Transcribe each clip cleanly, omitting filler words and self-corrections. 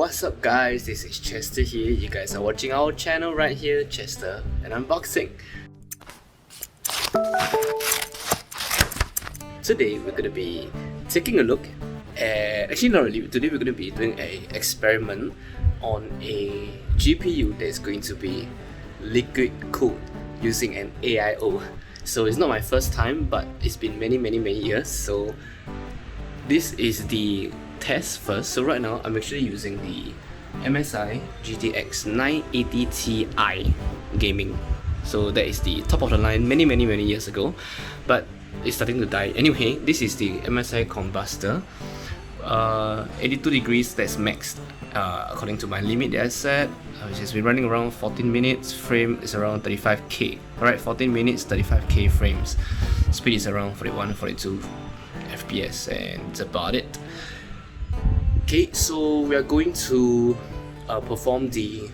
what's up guys, this is Chester here. You guys are watching our channel right here, Chester and Unboxing. Today we're going to be taking a look at, actually not really, today we're going to be doing an experiment on a GPU that is going to be liquid cooled using an AIO. So it's not my first time, but it's been many years. So this is the test first. So right now I'm actually using the MSI GTX 980 Ti gaming. So that is the top of the line many years ago, but it's starting to die. Anyway, this is the MSI Combustor. 82 degrees, that's maxed according to my limit that I set, which has been running around 14 minutes. Frame is around 35k. Alright, 14 minutes, 35k frames. Speed is around 41-42 FPS, and that's about it. Okay, so we are going to perform the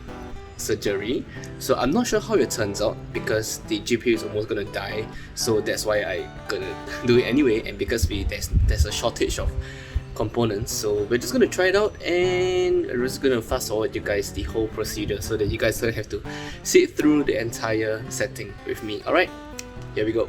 surgery. So I'm not sure how it turns out because the GPU is almost gonna die. So that's why I gonna do it anyway. And because there's a shortage of components, so we're just gonna try it out, and we're just gonna fast forward you guys the whole procedure so that you guys don't have to sit through the entire setting with me. Alright, here we go.